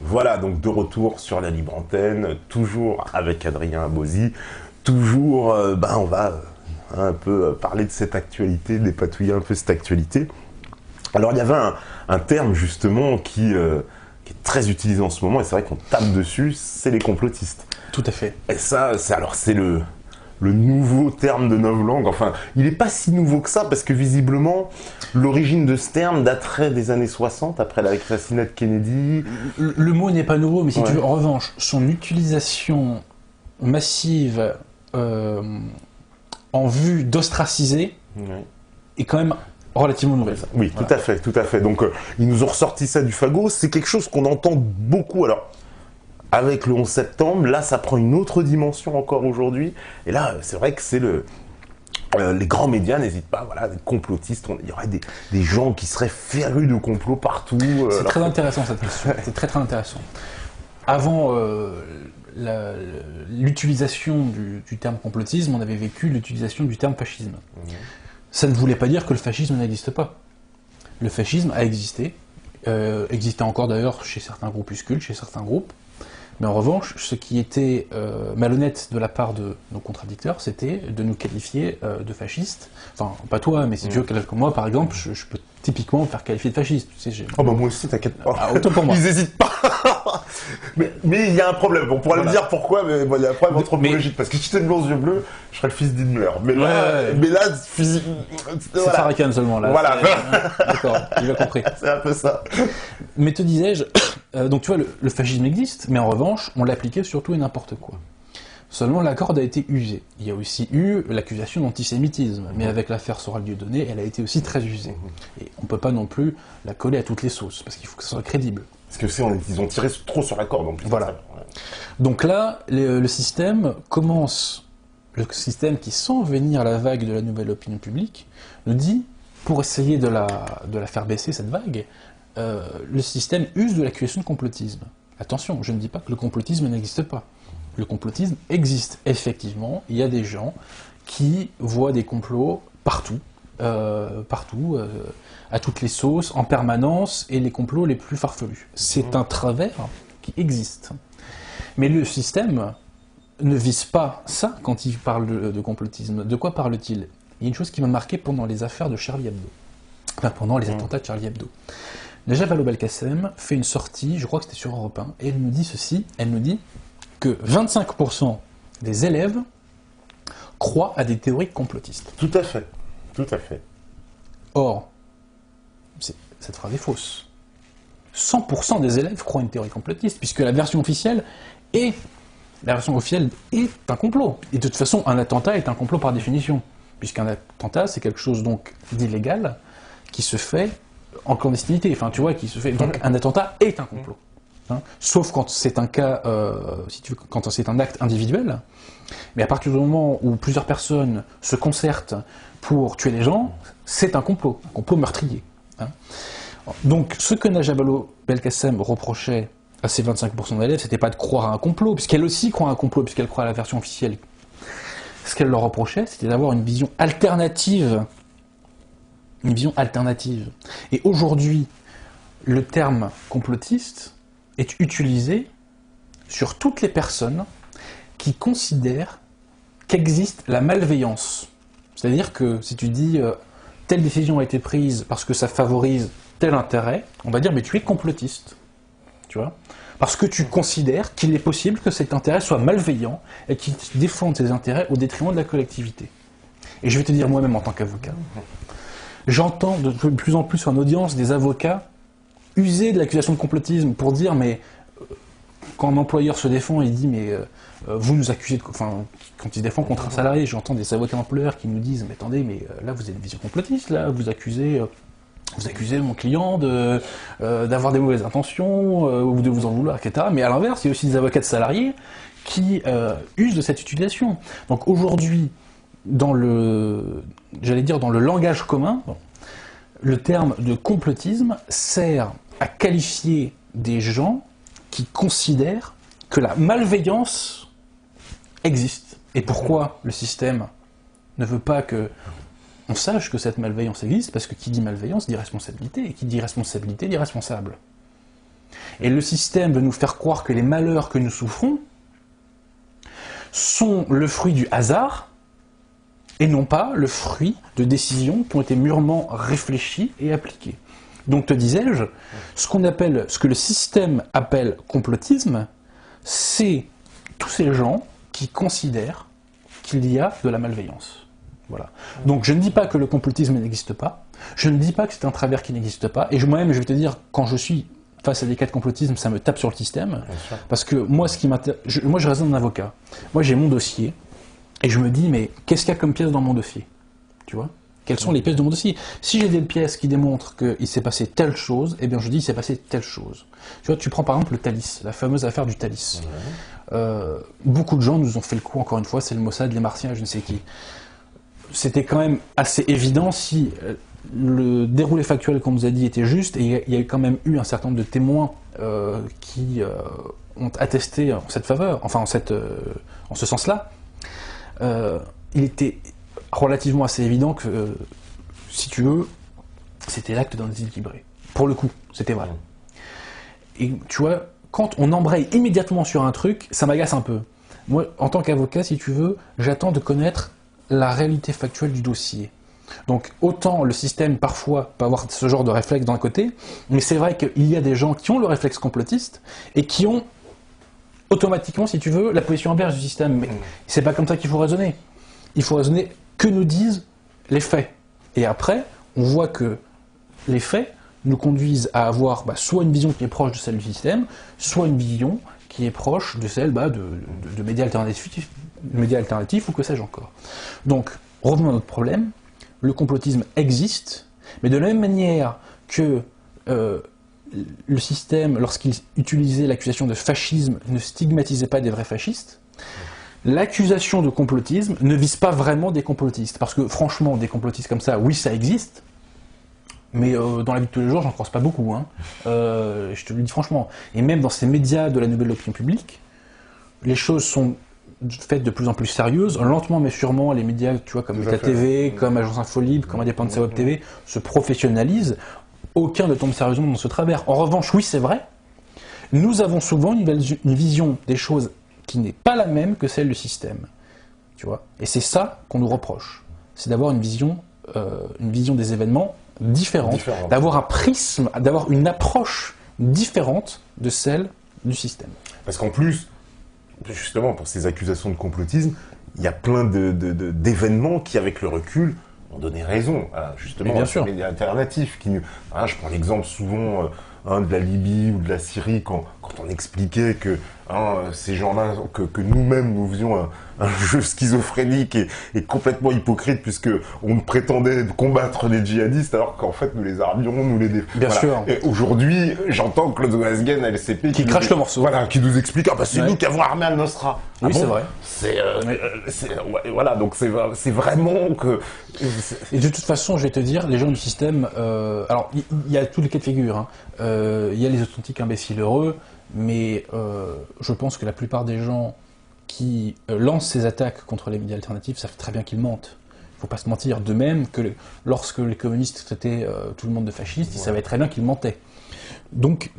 Voilà, donc de retour sur la libre antenne, toujours avec Adrien Abosi, toujours, on va un peu parler de cette actualité, dépatouiller un peu cette actualité. Alors il y avait un terme justement qui est très utilisé en ce moment, et c'est vrai qu'on tape dessus, c'est les complotistes. Tout à fait. Et ça, c'est le nouveau terme de novlangue. Enfin, il n'est pas si nouveau que ça, parce que visiblement, l'origine de ce terme daterait des années 60, après l'assassinat de Kennedy. Le mot n'est pas nouveau, mais si tu veux, en revanche, son utilisation massive en vue d'ostraciser est quand même relativement nouvelle. Oui, voilà. Tout à fait. Donc, ils nous ont ressorti ça du fagot. C'est quelque chose qu'on entend beaucoup. Alors, avec le 11 septembre, là, ça prend une autre dimension encore aujourd'hui. Et là, c'est vrai que c'est les grands médias n'hésitent pas, voilà, des complotistes, il y aurait des gens qui seraient férus de complots partout. C'est très intéressant cette question, c'est très très intéressant. Avant l'utilisation du terme complotisme, on avait vécu l'utilisation du terme fascisme. Ça ne voulait pas dire que le fascisme n'existe pas. Le fascisme a existé, existait encore d'ailleurs chez certains groupuscules, chez certains groupes. Mais en revanche, ce qui était malhonnête de la part de nos contradicteurs, c'était de nous qualifier de fascistes. Enfin, pas toi, mais si tu veux, moi par exemple, je peux typiquement me faire qualifier de fasciste. Tu sais, oh bah moi aussi, t'inquiète pas. Ah, autant pour moi. Ils hésitent pas. mais il y a un problème. On pourra le dire pourquoi, mais il y a un problème anthropologique. Parce que si j'étais blanc aux yeux bleus, je serais le fils d'Himmler. Mais là, c'est Farrakhan seulement là. Voilà. D'accord, j'ai compris. C'est un peu ça. Mais te disais-je, donc tu vois, le fascisme existe, mais en revanche, on l'appliquait sur tout et n'importe quoi. Seulement, la corde a été usée. Il y a aussi eu l'accusation d'antisémitisme, mais avec l'affaire Soral Dieudonné, elle a été aussi très usée. Et on ne peut pas non plus la coller à toutes les sauces, parce qu'il faut que ça soit crédible. Parce que ils ont tiré trop sur la corde, en plus. Voilà. Donc là, le système commence, le système qui sent venir la vague de la nouvelle opinion publique, nous dit, pour essayer de la faire baisser, cette vague, le système use de l'accusation de complotisme. Attention, je ne dis pas que le complotisme n'existe pas. Le complotisme existe, effectivement. Il y a des gens qui voient des complots partout, à toutes les sauces, en permanence, et les complots les plus farfelus. C'est un travers qui existe. Mais le système ne vise pas ça quand il parle de complotisme. De quoi parle-t-il? Il y a une chose qui m'a marqué pendant les affaires de Charlie Hebdo. Enfin, pendant les attentats de Charlie Hebdo. Najat Vallaud-Belkacem fait une sortie, je crois que c'était sur Europe 1, et elle nous dit ceci, elle nous dit que 25% des élèves croient à des théories complotistes. Tout à fait, tout à fait. Or, cette phrase est fausse. 100% des élèves croient à une théorie complotiste, puisque la version officielle est un complot. Et de toute façon, un attentat est un complot par définition, puisqu'un attentat, c'est quelque chose donc d'illégal qui se fait en clandestinité. Enfin, tu vois, qui se fait. Donc, un attentat est un complot. Hein, sauf quand c'est un cas, si tu veux, quand c'est un acte individuel. Mais à partir du moment où plusieurs personnes se concertent pour tuer les gens, c'est un complot meurtrier. Hein. Donc, ce que Najat Vallaud-Belkacem reprochait à ces 25% d'élèves, c'était pas de croire à un complot, puisqu'elle aussi croit à un complot, puisqu'elle croit à la version officielle. Ce qu'elle leur reprochait, c'était d'avoir une vision alternative. Une vision alternative. Et aujourd'hui, le terme complotiste est utilisé sur toutes les personnes qui considèrent qu'existe la malveillance. C'est-à-dire que si tu dis telle décision a été prise parce que ça favorise tel intérêt, on va dire mais tu es complotiste. Tu vois ? Parce que tu considères qu'il est possible que cet intérêt soit malveillant et qu'il défende ses intérêts au détriment de la collectivité. Et je vais te dire moi-même en tant qu'avocat, j'entends de plus en plus en audience des avocats user de l'accusation de complotisme pour dire mais quand un employeur se défend, il dit mais vous nous accusez de... Enfin, quand il se défend contre un salarié, j'entends des avocats employeurs qui nous disent mais attendez, mais là vous avez une vision complotiste, là vous accusez mon client d'avoir des mauvaises intentions ou de vous en vouloir, etc. Mais à l'inverse, il y a aussi des avocats de salariés qui usent de cette utilisation. Donc aujourd'hui, dans le langage commun, le terme de complotisme sert à qualifier des gens qui considèrent que la malveillance existe. Et pourquoi le système ne veut pas que on sache que cette malveillance existe? Parce que qui dit malveillance dit responsabilité, et qui dit responsabilité dit responsable. Et le système veut nous faire croire que les malheurs que nous souffrons sont le fruit du hasard et non pas le fruit de décisions qui ont été mûrement réfléchies et appliquées. Donc, te disais-je, ce que le système appelle complotisme, c'est tous ces gens qui considèrent qu'il y a de la malveillance. Voilà. Donc je ne dis pas que le complotisme n'existe pas, je ne dis pas que c'est un travers qui n'existe pas, et moi-même je vais te dire, quand je suis face à des cas de complotisme, ça me tape sur le système, parce que moi, moi je raisonne en avocat. Moi j'ai mon dossier, et je me dis, mais qu'est-ce qu'il y a comme pièce dans mon dossier? Tu vois? Quelles sont les pièces de mon dossier? Si j'ai des pièces qui démontrent qu'il s'est passé telle chose, eh bien je dis il s'est passé telle chose. Tu vois, tu prends par exemple le Thalys, la fameuse affaire du Thalys. Beaucoup de gens nous ont fait le coup, encore une fois, c'est le Mossad, les Martiens, je ne sais qui. C'était quand même assez évident si le déroulé factuel qu'on nous a dit était juste, et il y a quand même eu un certain nombre de témoins qui ont attesté en cette faveur, enfin en ce sens-là. Il était relativement assez évident que, si tu veux, c'était l'acte d'un déséquilibré. Pour le coup, c'était vrai. Et tu vois, quand on embraye immédiatement sur un truc, ça m'agace un peu. Moi, en tant qu'avocat, si tu veux, j'attends de connaître la réalité factuelle du dossier. Donc, autant le système, parfois, peut avoir ce genre de réflexe d'un côté, mais c'est vrai qu'il y a des gens qui ont le réflexe complotiste et qui ont automatiquement, si tu veux, la position inverse du système. Mais c'est pas comme ça qu'il faut raisonner. Il faut raisonner que nous disent les faits. Et après, on voit que les faits nous conduisent à avoir soit une vision qui est proche de celle du système, soit une vision qui est proche de celle de médias alternatifs ou que sais-je encore. Donc, revenons à notre problème. Le complotisme existe, mais de la même manière que le système, lorsqu'il utilisait l'accusation de fascisme, ne stigmatisait pas des vrais fascistes, l'accusation de complotisme ne vise pas vraiment des complotistes. Parce que franchement, des complotistes comme ça, oui, ça existe, mais dans la vie de tous les jours, j'en croise pas beaucoup. Je te le dis franchement. Et même dans ces médias de la nouvelle opinion publique, les choses sont faites de plus en plus sérieuses. Lentement mais sûrement, les médias, tu vois, comme la TV, comme Agence Info Libre, comme Indépendance Web TV, se professionnalisent. Aucun ne tombe sérieusement dans ce travers. En revanche, oui, c'est vrai, nous avons souvent une vision des choses qui n'est pas la même que celle du système. Tu vois. Et c'est ça qu'on nous reproche. C'est d'avoir une vision des événements différente, d'avoir un prisme, d'avoir une approche différente de celle du système. Parce qu'en plus, justement, pour ces accusations de complotisme, il y a plein d'événements qui, avec le recul, ont donné raison à, justement, ces médias alternatifs. Je prends l'exemple souvent de la Libye ou de la Syrie, quand on expliquait que ces gens-là, que nous-mêmes, nous faisions un jeu schizophrénique et complètement hypocrite, puisque on prétendait combattre les djihadistes, alors qu'en fait, nous les armions, nous les défendions. Bien sûr. Et aujourd'hui, j'entends Claude Oazgen à LCP qui crache le morceau. Voilà, qui nous explique, c'est nous qui avons armé Al-Nosra. Oui, c'est vrai. Voilà, donc c'est vraiment que... Et de toute façon, je vais te dire, les gens du système... alors, il y a tous les cas de figure. Il y a les authentiques imbéciles heureux, mais je pense que la plupart des gens qui lancent ces attaques contre les médias alternatifs savent très bien qu'ils mentent. Il ne faut pas se mentir. De même que lorsque les communistes traitaient tout le monde de fascistes, ils savaient très bien qu'ils mentaient. Donc,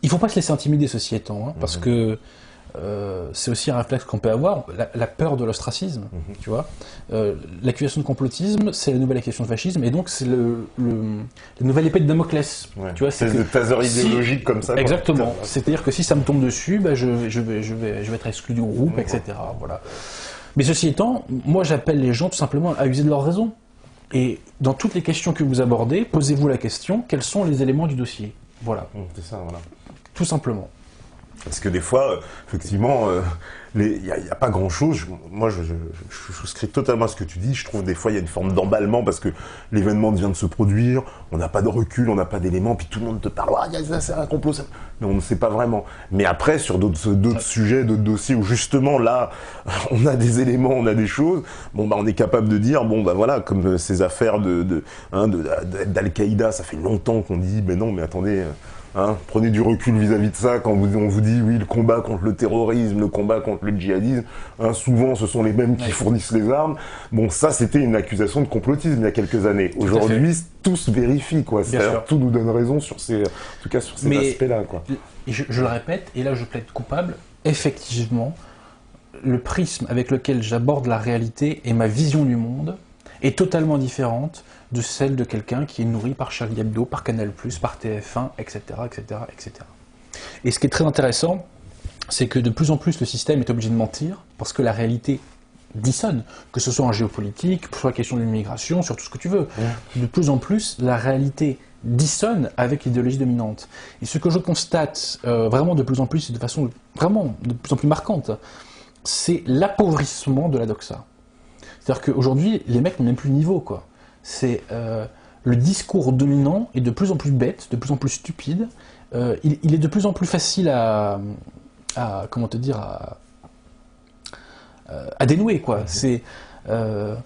il ne faut pas se laisser intimider, ceci étant, parce que c'est aussi un réflexe qu'on peut avoir, la peur de l'ostracisme, tu vois. L'accusation de complotisme, c'est la nouvelle accusation de fascisme, et donc c'est la nouvelle épée de Damoclès. Tu vois, c'est de taser idéologique comme ça. Exactement. C'est-à-dire que si ça me tombe dessus, je vais être exclu du groupe, etc. Voilà. Mais ceci étant, moi j'appelle les gens tout simplement à user de leur raison. Et dans toutes les questions que vous abordez, posez-vous la question, quels sont les éléments du dossier? Voilà. C'est ça, voilà. Tout simplement. Parce que des fois, effectivement, il n'y a pas grand-chose. Moi, je souscris totalement à ce que tu dis. Je trouve des fois, il y a une forme d'emballement parce que l'événement vient de se produire, on n'a pas de recul, on n'a pas d'éléments, puis tout le monde te parle, c'est un complot, mais on ne sait pas vraiment. Mais après, sur d'autres sujets, d'autres dossiers où justement, là, on a des éléments, on a des choses, on est capable de dire, voilà, comme ces affaires d'Al-Qaïda, ça fait longtemps qu'on dit, mais non, mais attendez... Hein, prenez du recul vis-à-vis de ça quand on vous dit oui, le combat contre le terrorisme, le combat contre le djihadisme, hein, souvent ce sont les mêmes qui fournissent les armes. Bon, ça c'était une accusation de complotisme il y a quelques années. Aujourd'hui, tout se vérifie, quoi. C'est-à-dire tout nous donne raison sur ces, en tout cas sur ces aspects-là, quoi. Je le répète, et là je plaide coupable, effectivement, le prisme avec lequel j'aborde la réalité et ma vision du monde est totalement différente de celle de quelqu'un qui est nourri par Charlie Hebdo, par Canal+, par TF1, etc., etc., etc. Et ce qui est très intéressant, c'est que de plus en plus le système est obligé de mentir, parce que la réalité dissonne, que ce soit en géopolitique, sur la question de l'immigration, sur tout ce que tu veux. De plus en plus, la réalité dissonne avec l'idéologie dominante. Et ce que je constate vraiment de plus en plus, et de façon vraiment de plus en plus marquante, c'est l'appauvrissement de la doxa. C'est-à-dire qu'aujourd'hui, les mecs n'ont même plus de niveau, quoi. C'est le discours dominant est de plus en plus bête, de plus en plus stupide. Il est de plus en plus facile à comment te dire, à dénouer, quoi. C'est le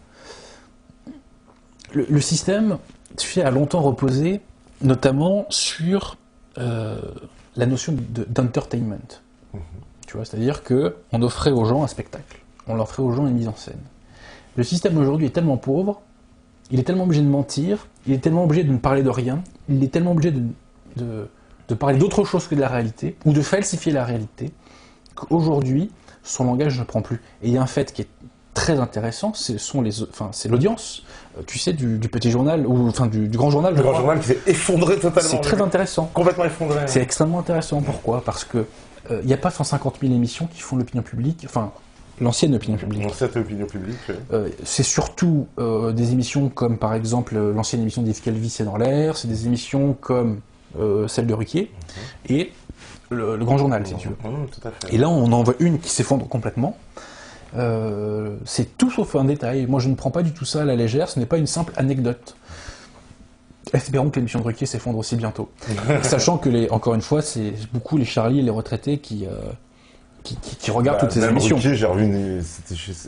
système, tu sais, a longtemps reposé, notamment sur la notion d'entertainment. Tu vois, c'est-à-dire que on offrait aux gens un spectacle, on offrait aux gens une mise en scène. Le système aujourd'hui est tellement pauvre. Il est tellement obligé de mentir, il est tellement obligé de ne parler de rien, il est tellement obligé de parler d'autre chose que de la réalité, ou de falsifier la réalité, qu'aujourd'hui, son langage ne prend plus. Et il y a un fait qui est très intéressant, c'est l'audience, tu sais, du petit journal, ou enfin du grand journal. Le grand journal qui s'est effondré totalement. C'est très intéressant. Complètement effondré. C'est extrêmement intéressant. Pourquoi ? Parce que il n'y a pas 150 000 émissions qui font l'opinion publique, enfin, l'ancienne opinion publique. L'ancienne opinion publique, c'est surtout des émissions comme, par exemple, l'ancienne émission d'Yves Calvi, C'est dans l'air, c'est des émissions comme celle de Ruquier, et le Grand Journal, si tu veux. Tout à fait. Et là, on en voit une qui s'effondre complètement. C'est tout sauf un détail. Moi, je ne prends pas du tout ça à la légère, ce n'est pas une simple anecdote. Espérons que l'émission de Ruquier s'effondre aussi bientôt. Sachant que, encore une fois, c'est beaucoup les Charlie et les retraités qui regardent toutes ces émissions. Ruquier, j'ai revu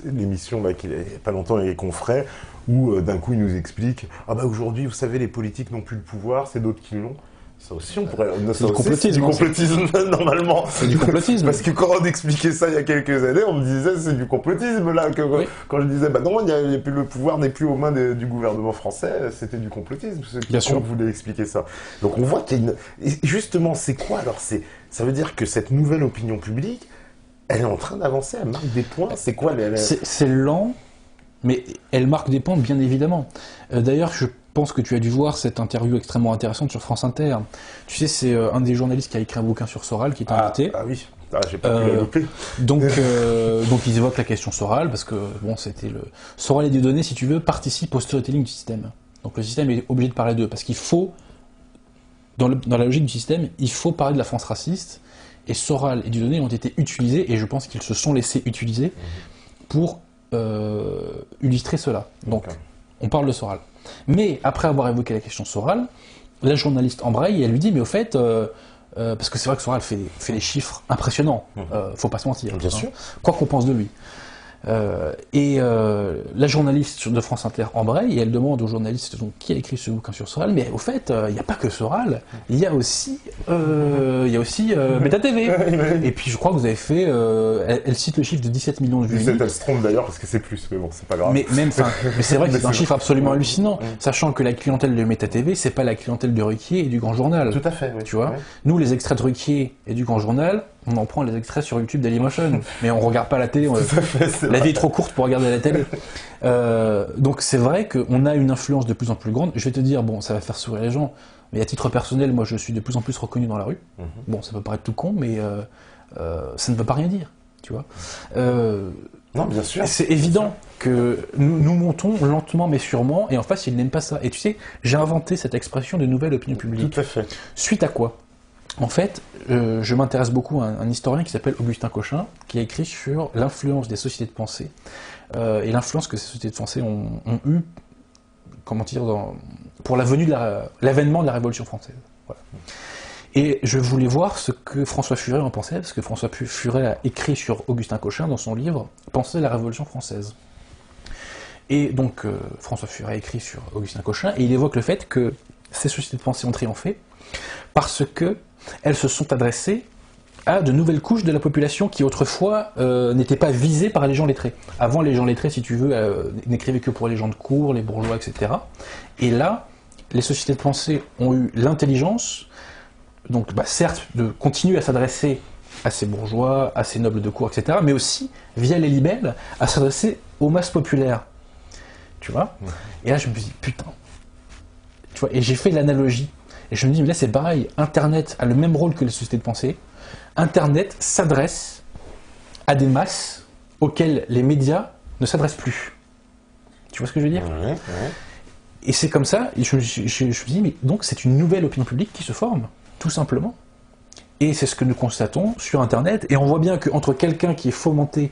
l'émission qu'il n'y a pas longtemps avec les confrères, où d'un coup il nous explique « Ah bah aujourd'hui, vous savez, les politiques n'ont plus le pouvoir, c'est d'autres qui l'ont ». Ça aussi, on pourrait... C'est du complotisme, normalement. C'est du complotisme. Parce que quand on expliquait ça il y a quelques années, on me disait c'est du complotisme, là. Quand je disais, bah non, le pouvoir n'est plus aux mains du gouvernement français, c'était du complotisme. Bien sûr. On voulait expliquer ça. Donc on voit qu'il y a et justement, c'est quoi alors? Ça veut dire que cette nouvelle opinion publique, elle est en train d'avancer, elle marque des points. C'est quoi C'est lent, mais elle marque des points, bien évidemment. D'ailleurs, je pense que tu as dû voir cette interview extrêmement intéressante sur France Inter. Tu sais, c'est un des journalistes qui a écrit un bouquin sur Soral qui est invité. Ah oui, j'ai pas pu la louper. Donc ils évoquent la question Soral, parce que bon, c'était le Soral et Dieudonné, si tu veux, participent au storytelling du système. Donc le système est obligé de parler d'eux, parce qu'il faut, dans la logique du système, il faut parler de la France raciste. Et Soral et Dieudonné ont été utilisés, et je pense qu'ils se sont laissés utiliser pour illustrer cela. Donc, on parle de Soral. Mais après avoir évoqué la question Soral, la journaliste embraye et elle lui dit, mais au fait, parce que c'est vrai que Soral fait des chiffres impressionnants, faut pas se mentir. Bien sûr. Quoi qu'on pense de lui. La journaliste de France Inter embraye et elle demande au journaliste qui a écrit ce bouquin sur Soral, mais au fait, il n'y a pas que Soral, il y a aussi Beta TV. Et puis je crois que vous avez fait, elle cite le chiffre de 17 millions de vues. 17, elle se trompe d'ailleurs parce que c'est plus, mais bon, c'est pas grave. Mais c'est vrai que c'est un chiffre absolument hallucinant, sachant que la clientèle de Meta TV, c'est pas la clientèle de Ruquier et du Grand Journal. Tout à fait, oui. Tu vois, nous les extraits de Ruquier et du Grand Journal, on en prend les extraits sur YouTube Dailymotion, mais on regarde pas la télé. La vie est trop courte pour regarder la télé. Donc c'est vrai qu'on a une influence de plus en plus grande. Je vais te dire, bon, ça va faire sourire les gens, mais à titre personnel, moi je suis de plus en plus reconnu dans la rue. Bon, ça peut paraître tout con, mais ça ne veut pas rien dire, tu vois. Non, bien sûr. C'est évident que nous montons lentement mais sûrement, et en face ils n'aiment pas ça. Et tu sais, j'ai inventé cette expression de nouvelle opinion publique. Tout à fait. Suite à quoi ? En fait, je m'intéresse beaucoup à un historien qui s'appelle Augustin Cochin, qui a écrit sur l'influence des sociétés de pensée et l'influence que ces sociétés de pensée ont eu, comment dire, pour l'avènement de la Révolution française. Voilà. Et je voulais voir ce que François Furet en pensait, parce que François Furet a écrit sur Augustin Cochin dans son livre « Penser la Révolution française ». Et donc, François Furet a écrit sur Augustin Cochin, et il évoque le fait que ces sociétés de pensée ont triomphé, parce que elles se sont adressées à de nouvelles couches de la population qui autrefois n'étaient pas visées par les gens lettrés. Avant, les gens lettrés, si tu veux, n'écrivaient que pour les gens de cour, les bourgeois, etc. Et là, les sociétés de pensée ont eu l'intelligence, donc certes, de continuer à s'adresser à ces bourgeois, à ces nobles de cour, etc., mais aussi, via les libelles, à s'adresser aux masses populaires. Tu vois? Et là, je me dis, putain. Tu vois, et j'ai fait l'analogie. Et je me dis, mais là, c'est pareil. Internet a le même rôle que les sociétés de pensée. Internet s'adresse à des masses auxquelles les médias ne s'adressent plus. Tu vois ce que je veux dire? Ouais. Et c'est comme ça, et je me dis, mais donc c'est une nouvelle opinion publique qui se forme, tout simplement. Et c'est ce que nous constatons sur Internet. Et on voit bien qu'entre quelqu'un qui est fomenté,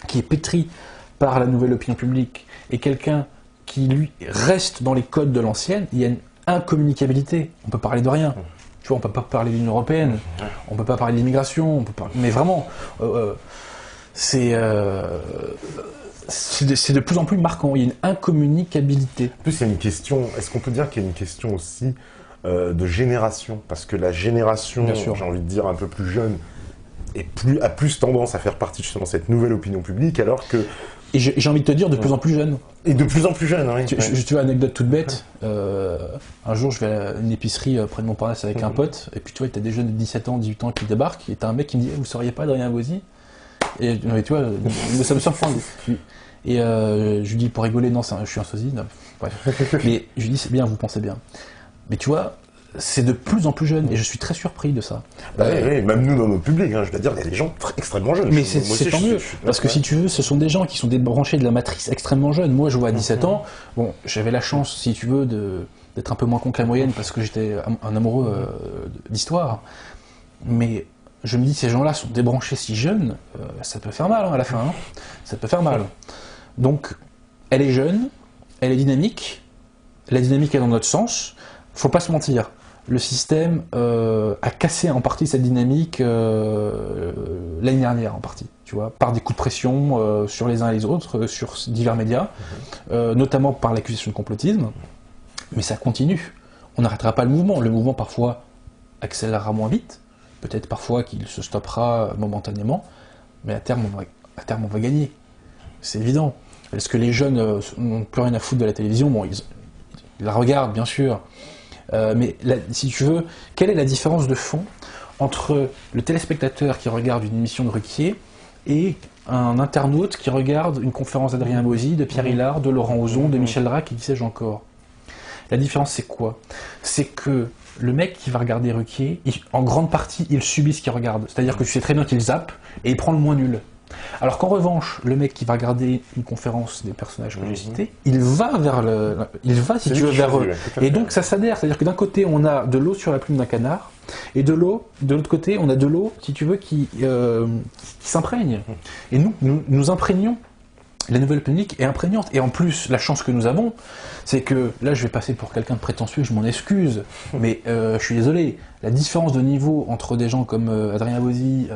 qui est pétri par la nouvelle opinion publique, et quelqu'un qui, lui, reste dans les codes de l'ancienne, il y a une incommunicabilité. On peut parler de rien. Tu vois, on peut pas parler de l'Union européenne, on peut pas parler de l'immigration, mais vraiment, c'est de plus en plus marquant. Il y a une incommunicabilité. En plus, il y a une question, est-ce qu'on peut dire qu'il y a une question aussi de génération? Parce que la génération, j'ai envie de dire, un peu plus jeune, a plus tendance à faire partie justement de cette nouvelle opinion publique, alors que... Et j'ai envie de te dire, de plus en plus jeune. Et de plus en plus jeune, oui. Tu vois, anecdote toute bête, un jour je vais à une épicerie près de Montparnasse avec un pote, et puis tu vois, t'as des jeunes de 17 ans, 18 ans qui débarquent, et t'as un mec qui me dit vous sauriez pas Adrien Abosi? Et tu vois, ça me surprend. Et je lui dis pour rigoler, non, je suis un sosie. Bref. Mais je lui dis c'est bien, vous pensez bien. Mais tu vois, c'est de plus en plus jeune, et je suis très surpris de ça. Oui, même nous dans notre public, je dois dire, il y a des gens extrêmement jeunes. Mais c'est tant mieux, parce que si tu veux, ce sont des gens qui sont débranchés de la matrice extrêmement jeunes. Moi, je vois à 17 ans, bon, j'avais la chance, si tu veux, d'être un peu moins con que la moyenne, parce que j'étais un amoureux d'histoire. Mais je me dis, ces gens-là sont débranchés si jeunes, ça peut faire mal à la fin. Ça peut faire mal. Donc, elle est jeune, elle est dynamique, la dynamique est dans notre sens, faut pas se mentir. Le système a cassé en partie cette dynamique l'année dernière, en partie, tu vois, par des coups de pression sur les uns et les autres, sur divers médias, notamment par l'accusation de complotisme. Mais ça continue. On n'arrêtera pas le mouvement. Le mouvement, parfois, accélérera moins vite. Peut-être parfois qu'il se stoppera momentanément. Mais à terme, on va gagner. C'est évident. Parce que les jeunes n'ont plus rien à foutre de la télévision. Bon, ils la regardent, bien sûr. Mais si tu veux, quelle est la différence de fond entre le téléspectateur qui regarde une émission de Ruquier et un internaute qui regarde une conférence d'Adrien Abosi, de Pierre Hilard, de Laurent Ozon, de Michel Drac et qui sais-je encore? La différence, c'est quoi? C'est que le mec qui va regarder Ruquier, en grande partie, il subit ce qu'il regarde. C'est-à-dire que tu sais très bien qu'il zappe et il prend le moins nul. Alors qu'en revanche, le mec qui va regarder une conférence des personnages que j'ai cités, il va vers si tu veux, vers eux. Et donc ça s'adhère, c'est-à-dire que d'un côté on a de l'eau sur la plume d'un canard, et de l'autre côté on a de l'eau, si tu veux, qui s'imprègne. Et nous imprégnons. La nouvelle publique est imprégnante. Et en plus, la chance que nous avons, c'est que, là je vais passer pour quelqu'un de prétentieux, je m'en excuse, mais je suis désolé, la différence de niveau entre des gens comme Adrien Abosi,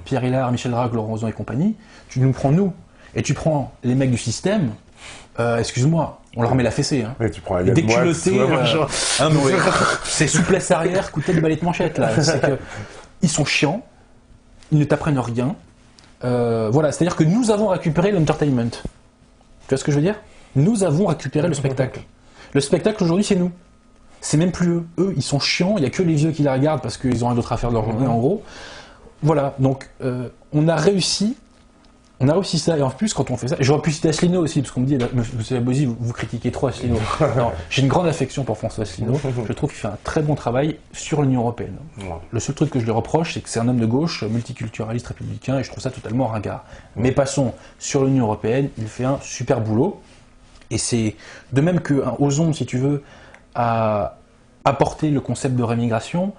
Pierre Hilard, Michel Drac, Laurent Ozon et compagnie, tu nous prends nous, et tu prends les mecs du système, excuse-moi, on leur met la fessée. Hein. Ouais, tu prends et dès que tu le sais, c'est souplesse arrière, coup de tête, balai de manchette, là. C'est que, ils sont chiants, ils ne t'apprennent rien. Voilà, c'est-à-dire que nous avons récupéré l'entertainment. Tu vois ce que je veux dire? Nous avons récupéré le spectacle. Le spectacle aujourd'hui, c'est nous. C'est même plus eux. Eux, ils sont chiants, il n'y a que les vieux qui la regardent parce qu'ils ont rien d'autre à faire de leur journée, en gros. Voilà, donc on a réussi ça, et en plus, quand on fait ça, et j'aurais pu citer Asselineau aussi, parce qu'on me dit, monsieur Abosi, vous critiquez trop Asselineau. Non, j'ai une grande affection pour François Asselineau, je trouve qu'il fait un très bon travail sur l'Union européenne. Le seul truc que je lui reproche, c'est que c'est un homme de gauche, multiculturaliste, républicain, et je trouve ça totalement ringard. Mais passons, sur l'Union européenne, il fait un super boulot, et c'est de même qu'un Ozon, si tu veux, a apporté le concept de rémigration,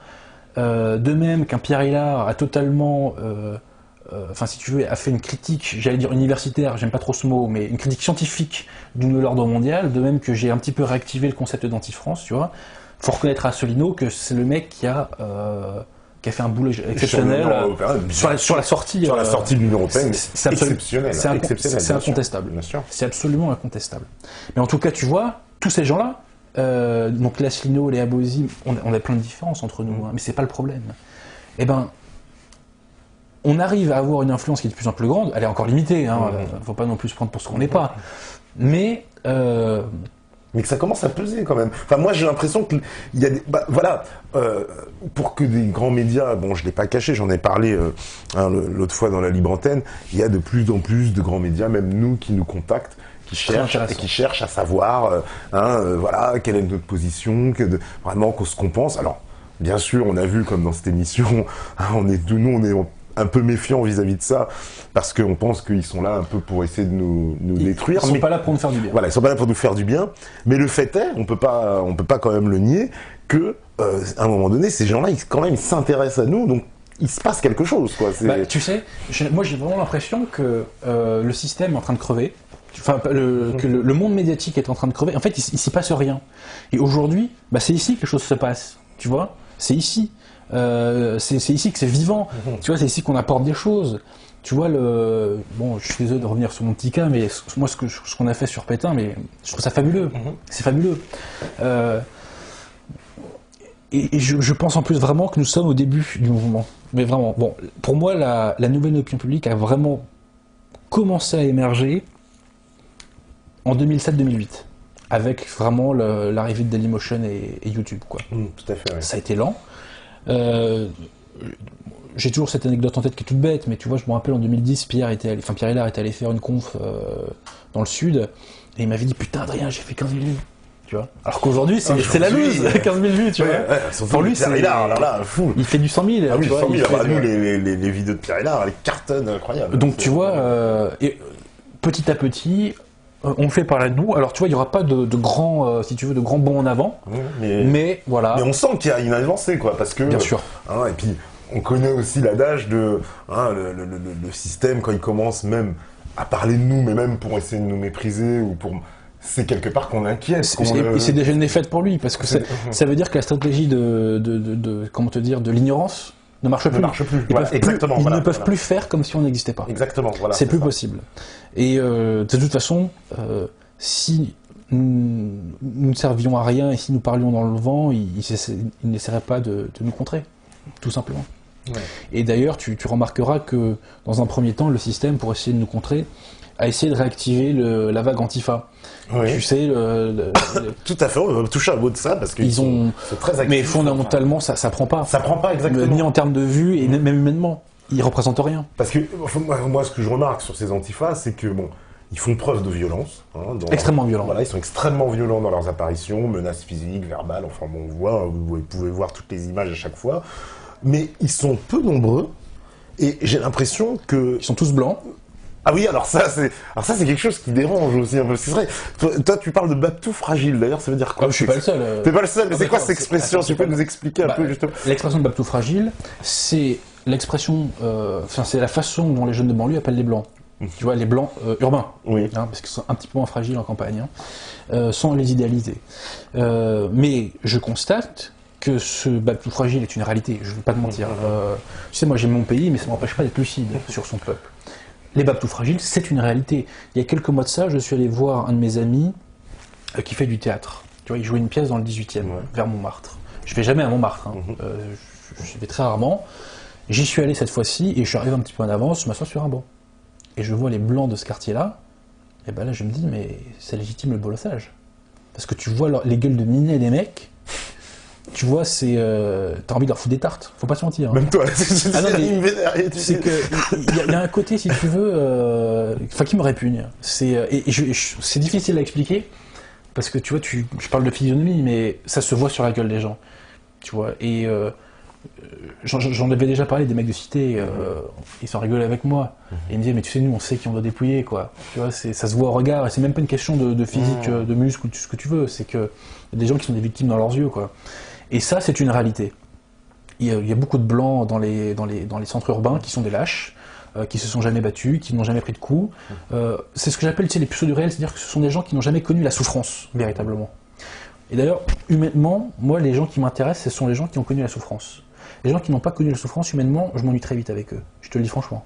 de même qu'un Pierre Hilard a totalement... enfin, si tu veux, a fait une critique, j'allais dire universitaire, j'aime pas trop ce mot, mais une critique scientifique du nouvel ordre mondial, de même que j'ai un petit peu réactivé le concept d'anti-France, tu vois. Faut reconnaître à Asselineau que c'est le mec qui a fait un boulot exceptionnel sur la sortie. Sur la sortie de l'Union européenne, c'est exceptionnel. C'est incontestable. Bien sûr. C'est absolument incontestable. Mais en tout cas, tu vois, tous ces gens-là, donc Asselineau, Léa Bozzi, on a plein de différences entre nous, hein, mais c'est pas le problème. Eh ben, on arrive à avoir une influence qui est de plus en plus grande, elle est encore limitée, hein, faut pas non plus se prendre pour ce qu'on n'est pas, mais que ça commence à peser quand même. Enfin, moi, j'ai l'impression qu'il y a des... pour que des grands médias... Bon, je l'ai pas caché, j'en ai parlé l'autre fois dans la libre antenne, il y a de plus en plus de grands médias, même nous, qui nous contactent, qui cherchent à savoir, voilà, quelle est notre position, vraiment ce qu'on pense. Alors, bien sûr, on a vu, comme dans cette émission, on est un peu méfiants vis-à-vis de ça, parce qu'on pense qu'ils sont là un peu pour essayer de nous détruire. Ils sont pas là pour nous faire du bien. Voilà, ils sont pas là pour nous faire du bien. Mais le fait est, on peut pas quand même le nier, que à un moment donné, ces gens-là, ils s'intéressent à nous, donc il se passe quelque chose, quoi. Tu sais, moi j'ai vraiment l'impression que le système est en train de crever. Enfin, que le monde médiatique est en train de crever. En fait, il s'y passe rien. Et aujourd'hui, c'est ici que les choses se passent. Tu vois, c'est ici. C'est ici que c'est vivant. Tu vois, c'est ici qu'on apporte des choses. Tu vois, bon, je suis désolé de revenir sur mon petit cas, mais moi, ce qu'on a fait sur Pétain, mais je trouve ça fabuleux. C'est fabuleux. Et je pense en plus vraiment que nous sommes au début du mouvement. Mais vraiment, bon, pour moi, la nouvelle opinion publique a vraiment commencé à émerger en 2007-2008, avec vraiment l'arrivée de Dailymotion et YouTube, quoi. Tout à fait, ouais. Ça a été lent. J'ai toujours cette anecdote en tête qui est toute bête, mais tu vois, je me rappelle en 2010, Pierre Hillard était allé faire une conf dans le sud, et il m'avait dit, putain Adrien, j'ai fait 15 000 vues. Tu vois. Alors qu'aujourd'hui, c'est la loose, 15 000 vues, tu vois. Pour lui, Pierre Hillard, alors là, fou. Il fait du 100 000. Ah oui, tu vois, 100 000. Nous, les vidéos de Pierre Hillard, elles cartonnent incroyables. Donc tu vois, petit à petit, on fait parler de nous. Alors tu vois, il n'y aura pas de grands, si tu veux, de grands bons en avant. Mais voilà. Mais on sent qu'il y a une avancée, quoi, parce que. Bien sûr. Et puis, on connaît aussi l'adage de le système quand il commence même à parler de nous, mais même pour essayer de nous mépriser ou pour. C'est quelque part qu'on inquiète. Et c'est déjà une défaite pour lui, parce que ça veut dire que la stratégie comment te dire, de l'ignorance ne marche plus. Ils ne peuvent plus faire comme si on n'existait pas. Exactement, voilà. C'est plus possible. Et de toute façon, si nous ne servions à rien et si nous parlions dans le vent, ils n'essaieraient pas de nous contrer, tout simplement. Ouais. Et d'ailleurs, tu remarqueras que dans un premier temps, le système, pour essayer de nous contrer, a essayé de réactiver la vague Antifa. Oui. Tu sais, tout à fait, on va toucher un mot de ça parce qu'ils sont très actifs. Mais fondamentalement, ça prend pas. Ça prend pas exactement. Ni en termes de vues et même humainement. Ils représentent rien. Parce que moi, ce que je remarque sur ces Antifas, c'est que bon, ils font preuve de violence. Extrêmement violents. Voilà, ils sont extrêmement violents dans leurs apparitions, menaces physiques, verbales. Enfin bon, vous pouvez voir toutes les images à chaque fois. Mais ils sont peu nombreux et j'ai l'impression que ils sont tous blancs. Ah oui, alors ça c'est quelque chose qui dérange aussi un peu. C'est vrai. Toi tu parles de Babtou fragile. D'ailleurs, ça veut dire quoi? Je suis pas le seul. T'es pas le seul. Mais c'est quoi cette expression? Tu peux nous expliquer un peu justement? L'expression de Babtou fragile, c'est l'expression. C'est la façon dont les jeunes de banlieue appellent les blancs. Tu vois, les blancs urbains. Oui. Parce qu'ils sont un petit peu moins fragiles en campagne, sans les idéaliser. Mais je constate que ce Babtou fragile est une réalité. Je ne vais pas te mentir. Tu sais, moi j'aime mon pays, mais ça ne m'empêche pas d'être lucide sur son peuple. Les Babtou fragiles, c'est une réalité. Il y a quelques mois de ça, je suis allé voir un de mes amis qui fait du théâtre. Tu vois, il jouait une pièce dans le 18e, vers Montmartre. Je vais jamais à Montmartre, je vais très rarement. J'y suis allé cette fois-ci et je suis arrivé un petit peu en avance, je m'assois sur un banc. Et je vois les blancs de ce quartier-là, et ben là je me dis, mais c'est légitime le bolossage. Parce que tu vois les gueules de minets des mecs, tu vois, t'as envie de leur foutre des tartes, faut pas se mentir. Même toi, c'est que il y a un côté, si tu veux, qui me répugne. C'est difficile à expliquer parce que tu vois, je parle de physionomie, mais ça se voit sur la gueule des gens, tu vois. Et j'en avais déjà parlé des mecs de cité, ils s'en rigolaient avec moi. Et ils me disaient, mais tu sais, nous on sait qui on doit dépouiller, quoi. Tu vois, ça se voit au regard, et c'est même pas une question de physique, de muscle, ou ce que tu veux, c'est que y a des gens qui sont des victimes dans leurs yeux, quoi. Et ça, c'est une réalité. Il y a beaucoup de blancs dans les centres urbains qui sont des lâches, qui se sont jamais battus, qui n'ont jamais pris de coups. C'est ce que j'appelle les puceaux du réel, c'est-à-dire que ce sont des gens qui n'ont jamais connu la souffrance, véritablement. Et d'ailleurs, humainement, moi, les gens qui m'intéressent, ce sont les gens qui ont connu la souffrance. Les gens qui n'ont pas connu la souffrance, humainement, je m'ennuie très vite avec eux. Je te le dis franchement.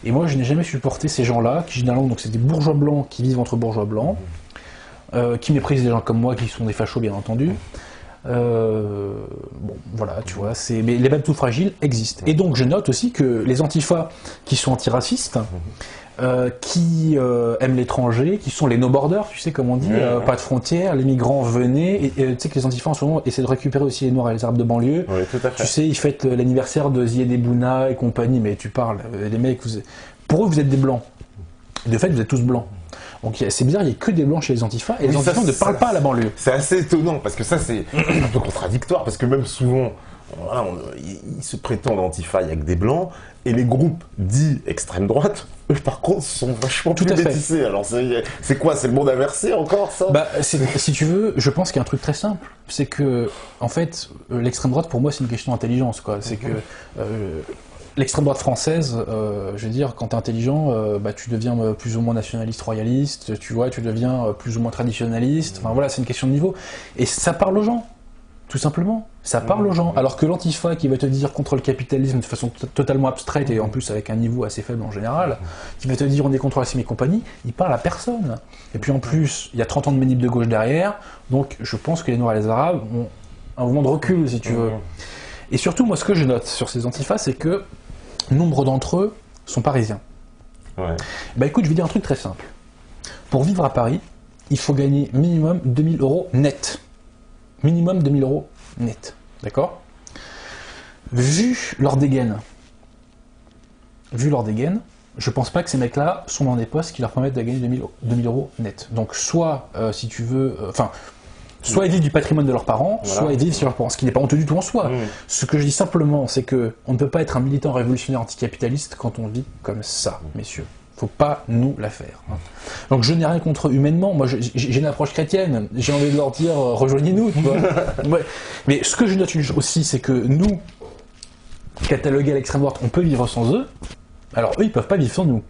Et moi, je n'ai jamais supporté ces gens-là, qui généralement, donc c'est des bourgeois blancs qui vivent entre bourgeois blancs. qui méprisent des gens comme moi, qui sont des fachos, bien entendu. Bon, voilà, tu vois, mais les babes tout fragiles existent. Et donc, je note aussi que les antifas qui sont antiracistes, qui aiment l'étranger, qui sont les no-borders, tu sais, comme on dit, pas de frontières, les migrants venaient, et tu sais que les antifas en ce moment essaient de récupérer aussi les Noirs et les Arabes de banlieue. Oui, tout à fait. Tu sais, ils fêtent l'anniversaire de Zied Bouna et compagnie, mais tu parles, les mecs, pour eux, vous êtes des blancs. De fait, vous êtes tous blancs. Donc c'est bizarre, il n'y a que des blancs chez les antifas, et les antifas ne parlent pas à la banlieue. C'est assez étonnant, parce que ça c'est un peu contradictoire, parce que même souvent, voilà, ils se prétendent antifa, il n'y a que des blancs, et les groupes dits extrême droite, eux par contre, sont vachement plus métissés. Alors c'est quoi, c'est le monde inversé encore, ça? Bah, si tu veux, je pense qu'il y a un truc très simple, c'est que, en fait, l'extrême droite, pour moi, c'est une question d'intelligence, quoi. C'est que... l'extrême droite française, je veux dire, quand t'es intelligent, bah, tu deviens plus ou moins nationaliste, royaliste, tu vois, tu deviens plus ou moins traditionnaliste. Enfin voilà, c'est une question de niveau. Et ça parle aux gens, tout simplement. Ça parle aux gens. Alors que l'antifa qui va te dire contre le capitalisme de façon totalement abstraite et en plus avec un niveau assez faible en général, qui va te dire on est contre la CIM et compagnie, il parle à personne. Et puis en plus, il y a 30 ans de manip de gauche derrière, donc je pense que les Noirs et les Arabes ont un mouvement de recul, si tu veux. Et surtout, moi, ce que je note sur ces antifas, c'est que nombre d'entre eux sont parisiens. Ouais. Bah écoute, je vais dire un truc très simple. Pour vivre à Paris, il faut gagner minimum 2000 € net. Minimum 2000 € net. D'accord? Vu leur dégaine, je pense pas que ces mecs-là sont dans des postes qui leur permettent de gagner 2000 € net. Donc soit, si tu veux... soit ils vivent du patrimoine de leurs parents, voilà. Soit ils vivent sur leurs parents, ce qui n'est pas honteux du tout en soi. Ce que je dis simplement, c'est que on ne peut pas être un militant révolutionnaire anticapitaliste quand on vit comme ça, messieurs. Faut pas nous la faire. Donc je n'ai rien contre eux humainement. Moi, j'ai une approche chrétienne. J'ai envie de leur dire rejoignez-nous. Tu vois. Ouais. Mais ce que je note aussi, c'est que nous, catalogués à l'extrême droite, on peut vivre sans eux. Alors eux, ils peuvent pas vivre sans nous.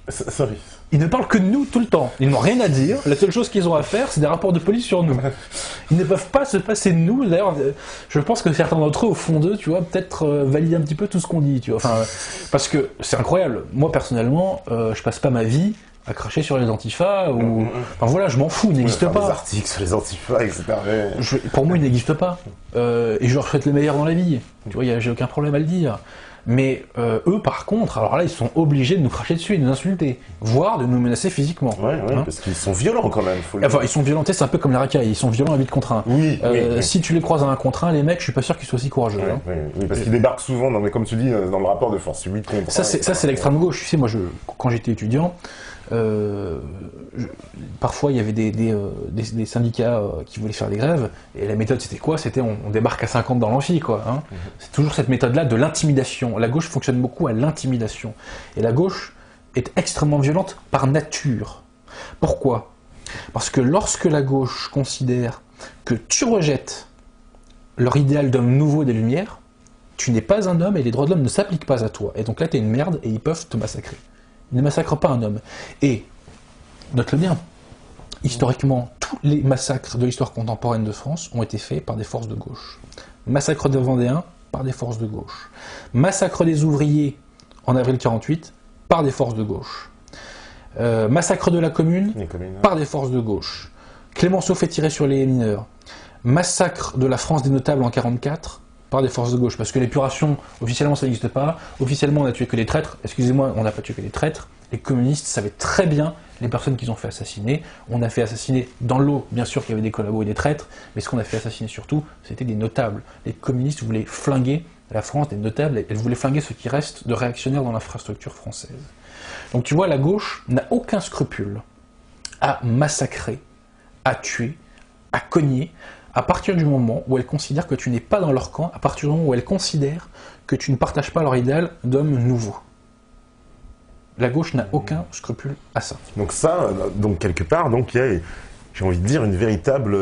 Sorry. Ils ne parlent que de nous tout le temps. Ils n'ont rien à dire. La seule chose qu'ils ont à faire, c'est des rapports de police sur nous. Ils ne peuvent pas se passer de nous. D'ailleurs, je pense que certains d'entre eux, au fond d'eux, tu vois, peut-être valident un petit peu tout ce qu'on dit. Tu vois. Enfin, parce que c'est incroyable. Moi, personnellement, je passe pas ma vie à cracher sur les antifas ou... Enfin voilà, je m'en fous, ils n'existent pas. Des articles sur les antifas, etc. Pour moi, ils n'existent pas. Et je leur souhaite le meilleur dans la vie. Tu vois, j'ai aucun problème à le dire. Mais eux, par contre, alors là, ils sont obligés de nous cracher dessus et de nous insulter, voire de nous menacer physiquement. Ouais, parce qu'ils sont violents quand même. Enfin, ils sont violentés, c'est un peu comme les racailles, ils sont violents à 8 contre 1. Oui, si tu les croises à 1 contre 1, les mecs, je suis pas sûr qu'ils soient aussi courageux. Oui, parce qu'ils débarquent souvent, comme tu dis, dans le rapport de force, 8 contre 1. Ça, c'est l'extrême gauche. Tu sais, moi, quand j'étais étudiant, parfois il y avait des syndicats qui voulaient faire des grèves, et la méthode c'était quoi? C'était on débarque à 50 dans l'amphi, quoi. Hein. C'est toujours cette méthode-là de l'intimidation. La gauche fonctionne beaucoup à l'intimidation. Et la gauche est extrêmement violente par nature. Pourquoi? Parce que lorsque la gauche considère que tu rejettes leur idéal d'homme nouveau des Lumières, tu n'es pas un homme et les droits de l'homme ne s'appliquent pas à toi. Et donc là, tu es une merde et ils peuvent te massacrer. Ils ne massacrent pas un homme. Et, note-le bien, historiquement, tous les massacres de l'histoire contemporaine de France ont été faits par des forces de gauche. Massacre des Vendéens, par des forces de gauche. Massacre des ouvriers en avril 48, par des forces de gauche. Massacre de la Commune, par des forces de gauche. Clémenceau fait tirer sur les mineurs. Massacre de la France des notables en 44, par des forces de gauche, parce que l'épuration, officiellement ça n'existe pas, officiellement on a tué que des traîtres, excusez-moi, on n'a pas tué que des traîtres, les communistes savaient très bien les personnes qu'ils ont fait assassiner, on a fait assassiner dans l'eau, bien sûr qu'il y avait des collabos et des traîtres, mais ce qu'on a fait assassiner surtout, c'était des notables. Les communistes voulaient flinguer la France des notables, elles voulaient flinguer ce qui reste de réactionnaires dans l'infrastructure française. Donc tu vois, la gauche n'a aucun scrupule à massacrer, à tuer, à cogner, à partir du moment où elle considère que tu n'es pas dans leur camp, à partir du moment où elle considère que tu ne partages pas leur idéal d'homme nouveau. La gauche n'a aucun scrupule à ça. Donc ça, donc quelque part, donc il y a, j'ai envie de dire, une véritable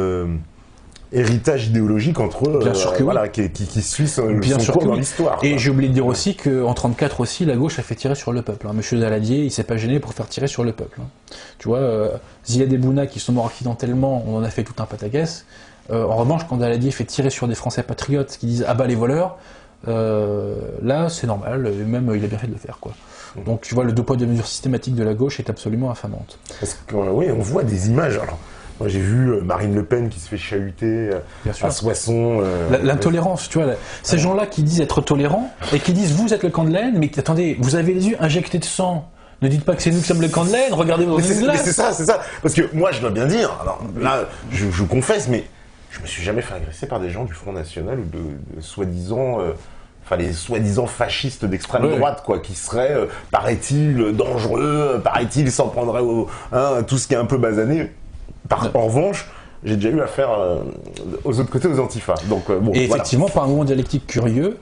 héritage idéologique entre eux, bien sûr que voilà, oui. qui suit son cours dans l'histoire. Et j'ai oublié de dire aussi qu'en 1934 aussi, la gauche a fait tirer sur le peuple. Hein. Monsieur Daladier, il s'est pas gêné pour faire tirer sur le peuple. Hein. Tu vois, Ziad et Bouna qui sont morts accidentellement, on en a fait tout un pataquès. En revanche, quand Daladier fait tirer sur des Français patriotes qui disent « Ah bah les voleurs », là c'est normal, même il a bien fait de le faire, quoi. Donc tu vois, le deux poids deux mesures systématique de la gauche est absolument infamante. Parce que oui, on voit des images, alors Moi, j'ai vu Marine Le Pen qui se fait chahuter Bien sûr. à Soissons. L'intolérance, tu vois, ces gens-là qui disent être tolérants et qui disent vous êtes le camp de la haine, mais attendez, vous avez les yeux injectés de sang. Ne dites pas que c'est nous qui sommes le camp de la haine, regardez dans une Mais glace. c'est ça. Parce que moi, je dois bien dire, alors là, je confesse, mais je me suis jamais fait agresser par des gens du Front National ou de soi-disant... les soi-disant fascistes d'extrême droite, quoi, qui seraient, paraît-il, dangereux, paraît-il, s'en prendraient tout ce qui est un peu basané. En revanche, j'ai déjà eu affaire aux autres côtés, aux antifas. Donc, bon, et effectivement, par un moment dialectique curieux,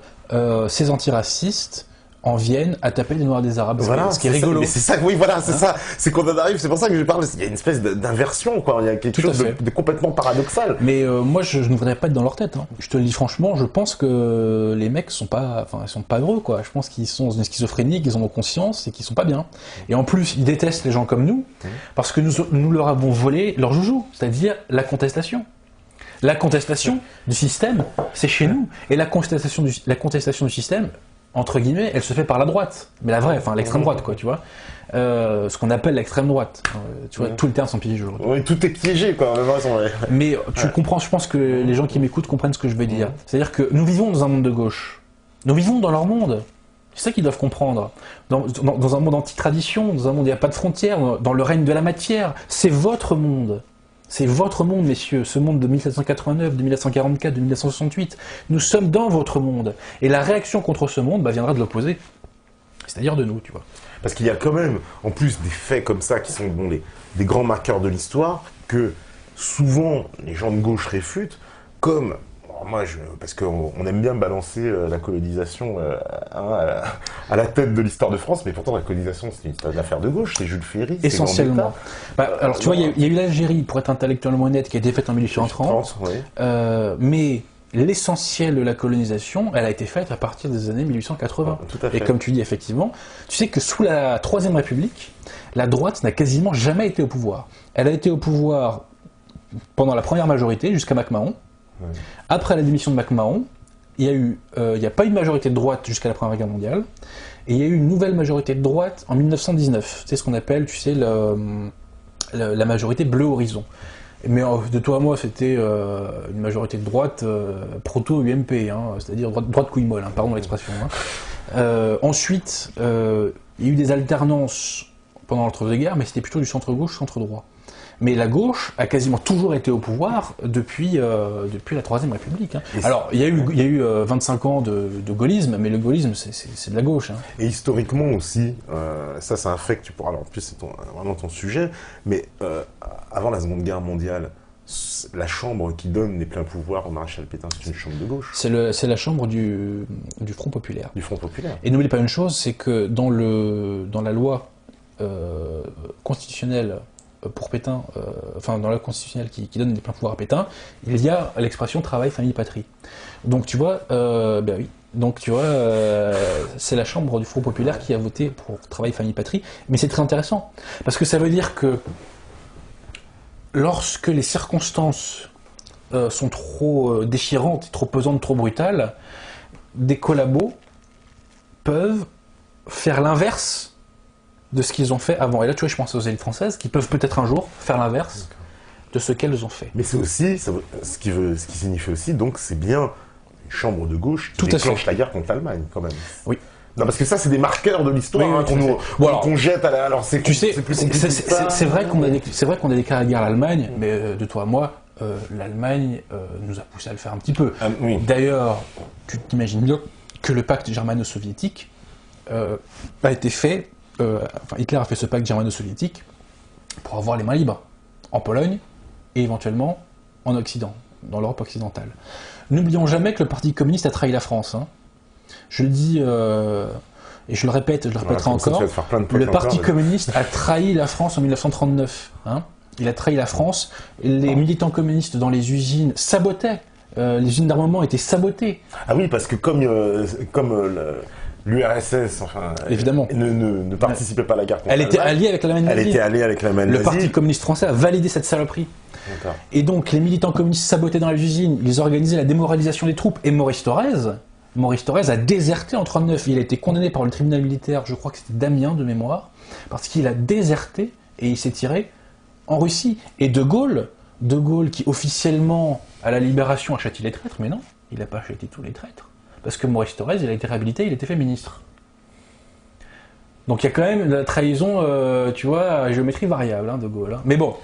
ces antiracistes en viennent à taper les Noirs des Arabes, ce qui est rigolo. Mais c'est ça, oui, voilà, c'est ça. C'est qu'on en arrive, c'est pour ça que je parle, il y a une espèce d'inversion, quoi. Il y a quelque chose de complètement paradoxal. Mais moi, je ne voudrais pas être dans leur tête. Hein. Je te le dis franchement, je pense que les mecs sont pas heureux, quoi. Je pense qu'ils sont dans une schizophrénie, qu'ils en ont conscience et qu'ils sont pas bien. Et en plus, ils détestent les gens comme nous, parce que nous leur avons volé leur joujou, c'est-à-dire la contestation. La contestation du système, c'est chez nous. Et la contestation du système, entre guillemets, elle se fait par la droite, mais la vraie, l'extrême droite, quoi, tu vois, ce qu'on appelle l'extrême droite. Tu vois, tous les termes sont piégés aujourd'hui. Oui, tout est piégé, quoi. Mais tu comprends, je pense que les gens qui m'écoutent comprennent ce que je veux dire. C'est-à-dire que nous vivons dans un monde de gauche. Nous vivons dans leur monde. C'est ça qu'ils doivent comprendre. Dans un monde anti-tradition, dans un monde où il n'y a pas de frontières, dans le règne de la matière. C'est votre monde. C'est votre monde, messieurs, ce monde de 1789, de 1944, de 1968. Nous sommes dans votre monde. Et la réaction contre ce monde viendra de l'opposé. C'est-à-dire de nous, tu vois. Parce qu'il y a quand même, en plus, des faits comme ça qui sont des grands marqueurs de l'histoire que souvent les gens de gauche réfutent, comme... parce qu'on aime bien balancer la colonisation à la tête de l'histoire de France, mais pourtant la colonisation c'est une affaire de gauche, c'est Jules Ferry. Essentiellement. Alors tu vois, il y a eu l'Algérie, pour être intellectuellement honnête, qui a été faite en 1830, mais l'essentiel de la colonisation, elle a été faite à partir des années 1880. Tout à fait. Et comme tu dis, effectivement, tu sais que sous la Troisième République, la droite n'a quasiment jamais été au pouvoir. Elle a été au pouvoir pendant la première majorité, jusqu'à MacMahon. Ouais. Après la démission de MacMahon, il n'y a pas eu de majorité de droite jusqu'à la Première Guerre mondiale, et il y a eu une nouvelle majorité de droite en 1919. C'est ce qu'on appelle, tu sais, la majorité bleu horizon. Mais de toi à moi, c'était une majorité de droite proto-UMP, c'est-à-dire droite couille molle, pardon l'expression. Ensuite, il y a eu des alternances pendant l'entre-deux-guerres, mais c'était plutôt du centre-gauche, centre-droit. Mais la gauche a quasiment toujours été au pouvoir depuis la Troisième République. Alors, il y a eu 25 ans de gaullisme, mais le gaullisme, c'est de la gauche. Et historiquement aussi, ça c'est un fait que tu pourras... Alors, en plus, c'est vraiment ton sujet, mais avant la Seconde Guerre mondiale, la chambre qui donne les pleins pouvoirs au maréchal Pétain, c'est une chambre de gauche. C'est la chambre du Front Populaire. Du Front Populaire. Et n'oubliez pas une chose, c'est que dans la loi constitutionnelle pour Pétain, dans la loi constitutionnelle qui donne des pleins pouvoirs à Pétain, il y a l'expression travail, famille, patrie. Donc tu vois, oui. Donc tu vois, c'est la chambre du Front Populaire qui a voté pour travail, famille, patrie. Mais c'est très intéressant parce que ça veut dire que lorsque les circonstances sont trop déchirantes, trop pesantes, trop brutales, des collabos peuvent faire l'inverse de ce qu'ils ont fait avant. Et là, tu vois, je pense aux élites françaises qui peuvent peut-être un jour faire l'inverse de ce qu'elles ont fait. Mais c'est aussi, ce qui signifie aussi, donc c'est bien une chambre de gauche qui déclenche la guerre contre l'Allemagne, quand même. Oui. Non, parce que ça, c'est des marqueurs de l'histoire qu'on jette à la... Alors, c'est vrai qu'on a déclaré la guerre à l'Allemagne, mais de toi à moi, l'Allemagne nous a poussé à le faire un petit peu. Oui. D'ailleurs, tu t'imagines bien que le pacte germano-soviétique a été fait... Hitler a fait ce pacte germano-soviétique pour avoir les mains libres en Pologne et éventuellement en Occident, dans l'Europe occidentale. N'oublions jamais que le Parti communiste a trahi la France. Je le dis et je le répète, je le répéterai encore. Le Parti communiste a trahi la France en 1939. Il a trahi la France. Les militants communistes dans les usines sabotaient. Les usines d'armement étaient sabotées. Ah oui, parce que comme l'URSS, évidemment, ne participait pas à la guerre contre l'Allemagne. Elle était alliée avec l'Allemagne nazie. Elle était alliée avec l'Allemagne nazie. Le Parti communiste français a validé cette saloperie. Et donc, les militants communistes sabotaient dans les usines, ils organisaient la démoralisation des troupes. Et Maurice Thorez a déserté en 1939. Il a été condamné par le tribunal militaire, je crois que c'était d'Amiens de mémoire, parce qu'il a déserté et il s'est tiré en Russie. Et De Gaulle, De Gaulle qui officiellement, à la Libération, a châtié les traîtres, mais non, il n'a pas châtié tous les traîtres. Parce que Maurice Thorez, il a été réhabilité, il était fait ministre. Donc il y a quand même de la trahison, tu vois, à géométrie variable, hein, De Gaulle. Hein. Mais bon,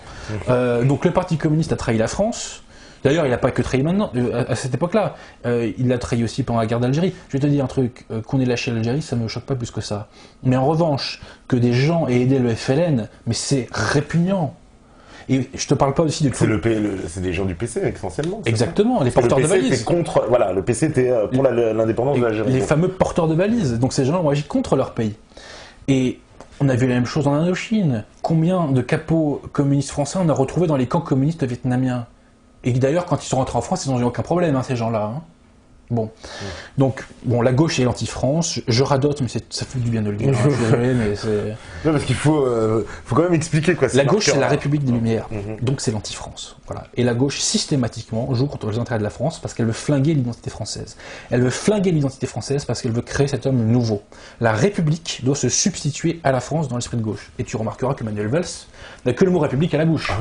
donc le Parti communiste a trahi la France. D'ailleurs, il n'a pas que trahi maintenant, à cette époque-là. Il l'a trahi aussi pendant la guerre d'Algérie. Je vais te dire un truc, qu'on ait lâché l'Algérie, ça ne me choque pas plus que ça. Mais en revanche, que des gens aient aidé le FLN, mais c'est répugnant. Et je te parle pas aussi de... C'est des gens du PC, essentiellement. Exactement, les porteurs de valises. Voilà, le PC était pour l'indépendance de l'Algérie. Les fameux porteurs de valises. Donc ces gens ont agi contre leur pays. Et on a vu la même chose en Indochine. Combien de capots communistes français on a retrouvés dans les camps communistes vietnamiens? Et d'ailleurs, quand ils sont rentrés en France, ils n'ont eu aucun problème, hein, ces gens-là. Hein. Bon. Donc, bon, la gauche est l'anti-France. Je radote, mais ça fait du bien de le dire. Hein, je suis désolé, mais c'est... Non, parce qu'il faut quand même expliquer, quoi. La gauche, c'est la République des Lumières. Donc, c'est l'anti-France. Voilà. Et la gauche, systématiquement, joue contre les intérêts de la France parce qu'elle veut flinguer l'identité française. Elle veut flinguer l'identité française parce qu'elle veut créer cet homme nouveau. La République doit se substituer à la France dans l'esprit de gauche. Et tu remarqueras que Manuel Valls n'a que le mot République à la bouche.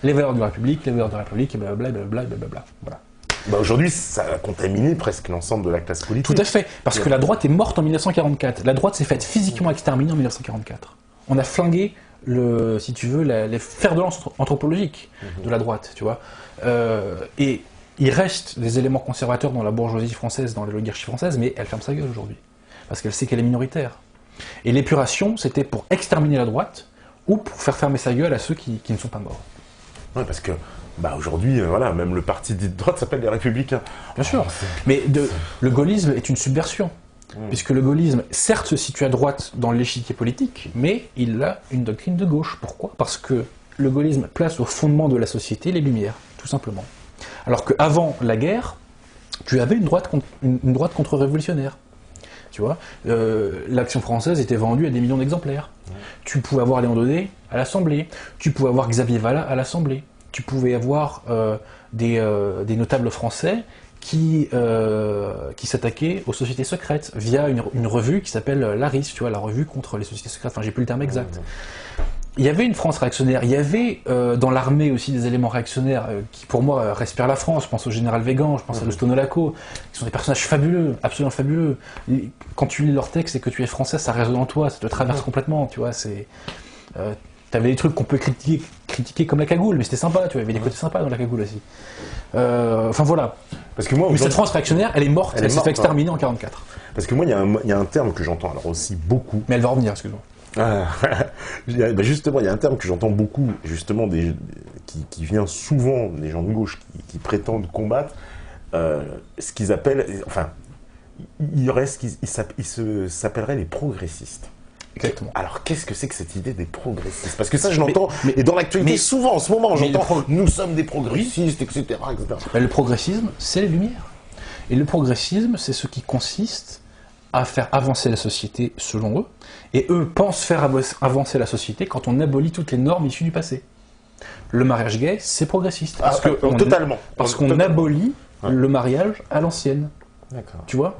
Les valeurs de la République, et blablabla, blablabla. Voilà. Bah aujourd'hui, ça a contaminé presque l'ensemble de la classe politique. Tout à fait, parce que la droite est morte en 1944. La droite s'est faite physiquement exterminer en 1944. On a flingué, si tu veux, les fers de lance anthropologiques de la droite, tu vois. Et il reste des éléments conservateurs dans la bourgeoisie française, dans l'oligarchie française, mais elle ferme sa gueule aujourd'hui, parce qu'elle sait qu'elle est minoritaire. Et l'épuration, c'était pour exterminer la droite, ou pour faire fermer sa gueule à ceux qui ne sont pas morts. Ouais, parce que aujourd'hui, voilà, même le parti dit de droite s'appelle les Républicains. Bien sûr, mais le gaullisme est une subversion, puisque le gaullisme, certes, se situe à droite dans l'échiquier politique, mais il a une doctrine de gauche. Pourquoi? Parce que le gaullisme place au fondement de la société les Lumières, tout simplement. Alors qu'avant la guerre, tu avais une droite contre-révolutionnaire. Tu vois, l'Action française était vendue à des millions d'exemplaires. Tu pouvais avoir Léon Daudet à l'Assemblée, tu pouvais avoir Xavier Vallat à l'Assemblée, tu pouvais avoir des notables français qui s'attaquaient aux sociétés secrètes via une revue qui s'appelle l'ARIS, tu vois, la revue contre les sociétés secrètes, enfin j'ai plus le terme exact. Il y avait une France réactionnaire, il y avait dans l'armée aussi des éléments réactionnaires qui pour moi respirent la France. Je pense au général Végan, je pense à Lousteau Nolaco, qui sont des personnages fabuleux, absolument fabuleux. Quand tu lis leurs textes et que tu es français, ça résonne en toi, ça te traverse complètement, tu vois. T'avais des trucs qu'on peut critiquer comme la cagoule, mais c'était sympa, tu vois, il y avait des côtés sympas dans la cagoule aussi. Enfin voilà. Parce que moi, mais cette France réactionnaire, elle est morte, elle s'est fait exterminer en 1944. Parce que moi, il y a un terme que j'entends alors aussi beaucoup. Mais elle va revenir, excuse-moi. Justement, il y a un terme que j'entends beaucoup, justement, qui vient souvent des gens de gauche qui prétendent combattre, ce qu'ils appellent, enfin, il y aurait ce qui s'appellerait les progressistes. Exactement. Alors, qu'est-ce que c'est que cette idée des progressistes? Parce que ça, je l'entends, et dans l'actualité, souvent, en ce moment, j'entends, nous sommes des progressistes, etc. Mais le progressisme, c'est les Lumières. Et le progressisme, c'est ce qui consiste à faire avancer la société selon eux, et eux pensent faire avancer la société quand on abolit toutes les normes issues du passé. Le mariage gay, c'est progressiste. Parce qu'on abolit le mariage à l'ancienne. D'accord. Tu vois,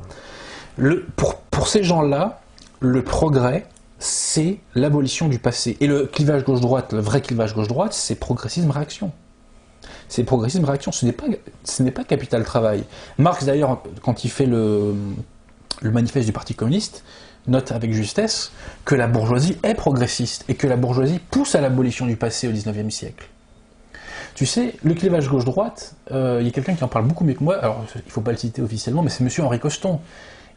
pour ces gens-là, le progrès, c'est l'abolition du passé. Et le clivage gauche-droite, le vrai clivage gauche-droite, c'est progressisme-réaction. C'est progressisme-réaction, ce n'est pas capital travail. Marx, d'ailleurs, quand il fait le manifeste du Parti communiste, note avec justesse que la bourgeoisie est progressiste et que la bourgeoisie pousse à l'abolition du passé au XIXe siècle. Tu sais, le clivage gauche-droite, il y a quelqu'un qui en parle beaucoup mieux que moi, alors il ne faut pas le citer officiellement, mais c'est monsieur Henri Coston.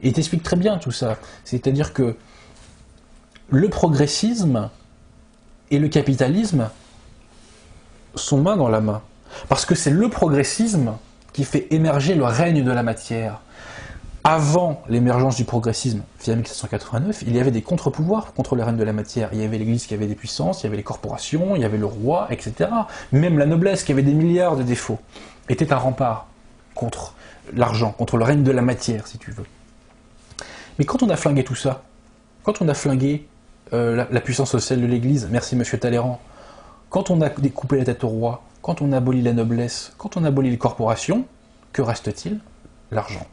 Et il t'explique très bien tout ça. C'est-à-dire que le progressisme et le capitalisme sont main dans la main. Parce que c'est le progressisme qui fait émerger le règne de la matière. Avant l'émergence du progressisme, via 1789, il y avait des contre-pouvoirs contre le règne de la matière. Il y avait l'Église qui avait des puissances, il y avait les corporations, il y avait le roi, etc. Même la noblesse qui avait des milliards de défauts était un rempart contre l'argent, contre le règne de la matière, si tu veux. Mais quand on a flingué tout ça, quand on a flingué la puissance sociale de l'Église, merci monsieur Talleyrand, quand on a découpé la tête au roi, quand on a aboli la noblesse, quand on a aboli les corporations, que reste-t-il? L'argent.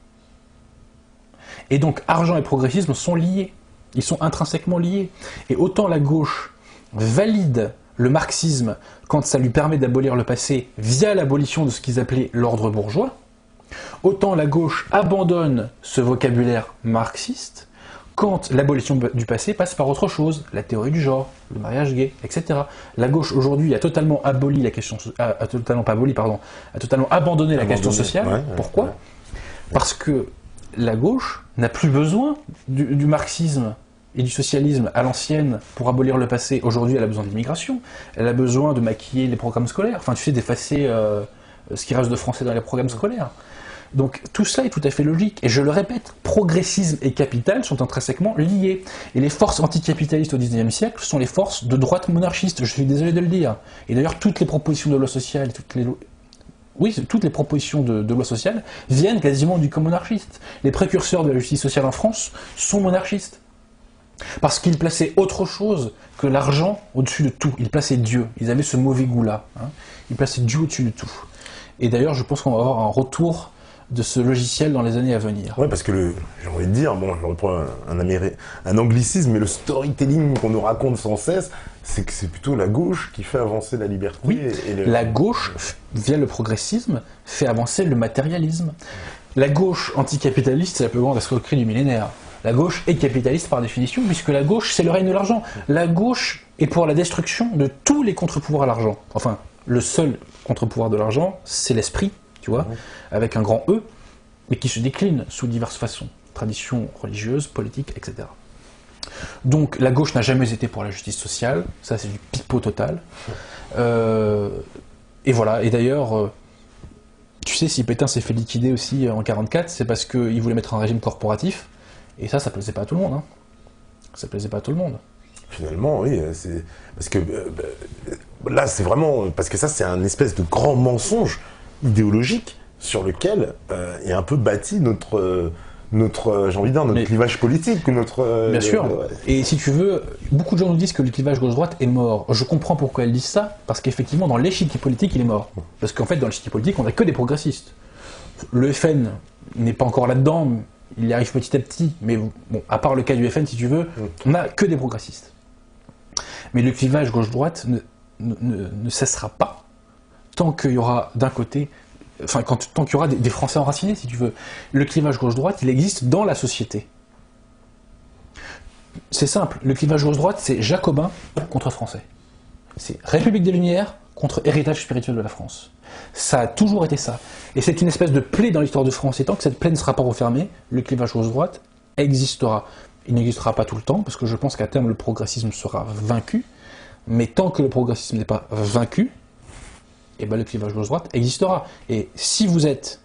Et donc argent et progressisme sont liés, ils sont intrinsèquement liés. Et autant la gauche valide le marxisme, quand ça lui permet d'abolir le passé via l'abolition de ce qu'ils appelaient l'ordre bourgeois, autant la gauche abandonne ce vocabulaire marxiste quand l'abolition du passé passe par autre chose, la théorie du genre, le mariage gay, etc. La gauche aujourd'hui a totalement aboli la question, a totalement abandonné la question sociale. Ouais, Pourquoi ? ouais. Parce que la gauche n'a plus besoin du marxisme et du socialisme à l'ancienne pour abolir le passé. Aujourd'hui, elle a besoin d'immigration, elle a besoin de maquiller les programmes scolaires, enfin tu sais, d'effacer ce qui reste de français dans les programmes scolaires. Donc tout cela est tout à fait logique. Et je le répète, progressisme et capital sont intrinsèquement liés. Et les forces anticapitalistes au XIXe siècle sont les forces de droite monarchiste, je suis désolé de le dire. Et d'ailleurs, toutes les propositions de loi sociale, toutes les propositions de loi sociale viennent quasiment du camp monarchiste. Les précurseurs de la justice sociale en France sont monarchistes. Parce qu'ils plaçaient autre chose que l'argent au-dessus de tout. Ils plaçaient Dieu. Ils avaient ce mauvais goût-là. Hein. Ils plaçaient Dieu au-dessus de tout. Et d'ailleurs, je pense qu'on va avoir un retour de ce logiciel dans les années à venir. Ouais, parce que j'ai envie de dire, bon, je reprends un anglicisme, mais le storytelling qu'on nous raconte sans cesse, c'est que c'est plutôt la gauche qui fait avancer la liberté. Oui, la gauche, via le progressisme, fait avancer le matérialisme. La gauche anticapitaliste, c'est la plus grande escroquerie du millénaire. La gauche est capitaliste par définition, puisque la gauche, c'est le règne de l'argent. La gauche est pour la destruction de tous les contre-pouvoirs à l'argent. Enfin, le seul contre-pouvoir de l'argent, c'est l'esprit, tu vois, avec un grand E, mais qui se décline sous diverses façons. Traditions religieuses, politiques, etc. Donc, la gauche n'a jamais été pour la justice sociale, ça c'est du pipeau total. Et voilà, et d'ailleurs, tu sais, si Pétain s'est fait liquider aussi en 1944, c'est parce qu'il voulait mettre un régime corporatif, et ça plaisait pas à tout le monde. Hein. Ça plaisait pas à tout le monde. Finalement, oui, c'est parce que là, c'est vraiment parce que ça, c'est un espèce de grand mensonge idéologique sur lequel est un peu bâti notre j'ai envie de dire, notre clivage politique, Bien sûr. Et si tu veux, beaucoup de gens nous disent que le clivage gauche-droite est mort. Je comprends pourquoi elles disent ça, parce qu'effectivement, dans l'échiquier politique, il est mort. Parce qu'en fait, dans l'échiquier politique, on n'a que des progressistes. Le FN n'est pas encore là-dedans, il y arrive petit à petit, mais bon, à part le cas du FN, si tu veux, on n'a que des progressistes. Mais le clivage gauche-droite ne cessera pas tant qu'il y aura d'un côté, enfin, tant qu'il y aura des Français enracinés, si tu veux. Le clivage gauche-droite, il existe dans la société. C'est simple, le clivage gauche-droite, c'est Jacobin contre Français. C'est République des Lumières contre héritage spirituel de la France. Ça a toujours été ça. Et c'est une espèce de plaie dans l'histoire de France. Et tant que cette plaie ne sera pas refermée, le clivage gauche-droite existera. Il n'existera pas tout le temps, parce que je pense qu'à terme, le progressisme sera vaincu. Mais tant que le progressisme n'est pas vaincu, et ben le clivage gauche-droite existera. Et si vous êtes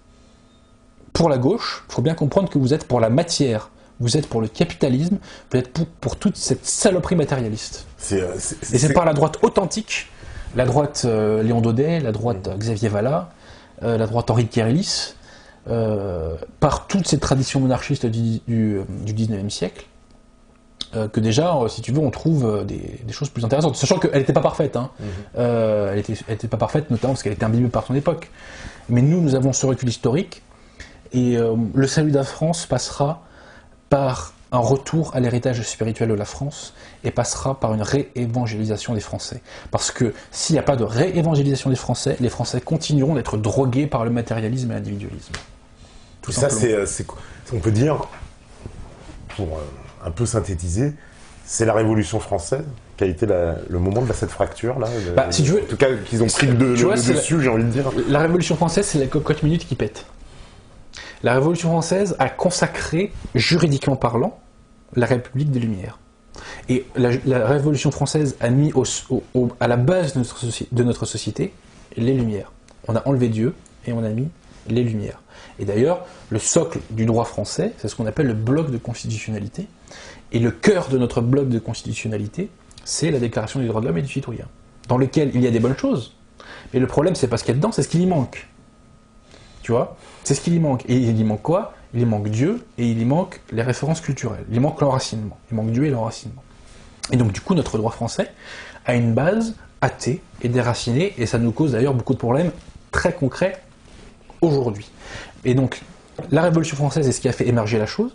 pour la gauche, il faut bien comprendre que vous êtes pour la matière, vous êtes pour le capitalisme, vous êtes pour toute cette saloperie matérialiste. Et c'est par la droite authentique, la droite Léon Daudet, la droite Xavier Vallat, la droite Henri de Kérélis, par toutes ces traditions monarchistes du 19e siècle, que déjà, si tu veux, on trouve des choses plus intéressantes. Sachant qu'elle n'était pas parfaite. Hein. Elle était pas parfaite, notamment parce qu'elle était imbibée par son époque. Mais nous avons ce recul historique. Et le salut de la France passera par un retour à l'héritage spirituel de la France et passera par une réévangélisation des Français. Parce que s'il n'y a pas de réévangélisation des Français, les Français continueront d'être drogués par le matérialisme et l'individualisme. Tout ça, on peut dire, pour un peu synthétiser, c'est la Révolution française qui a été le moment de cette fracture là. Si tu veux, en tout cas, qu'ils ont pris le dessus, j'ai envie de dire. La Révolution française, c'est la cocotte minute qui pète. La Révolution française a consacré, juridiquement parlant, la République des Lumières. Et la Révolution française a mis à la base de notre société les Lumières. On a enlevé Dieu et on a mis les Lumières. Et d'ailleurs, le socle du droit français, c'est ce qu'on appelle le bloc de constitutionnalité. Et le cœur de notre bloc de constitutionnalité, c'est la Déclaration des droits de l'homme et du citoyen, dans lequel il y a des bonnes choses. Mais le problème, c'est pas ce qu'il y a dedans, c'est ce qu'il y manque. Tu vois ? C'est ce qu'il y manque. Et il y manque quoi ? Il y manque Dieu et il y manque les références culturelles. Il y manque l'enracinement. Il manque Dieu et l'enracinement. Et donc, du coup, notre droit français a une base athée et déracinée, et ça nous cause d'ailleurs beaucoup de problèmes très concrets aujourd'hui. Et donc, la Révolution française est ce qui a fait émerger la chose,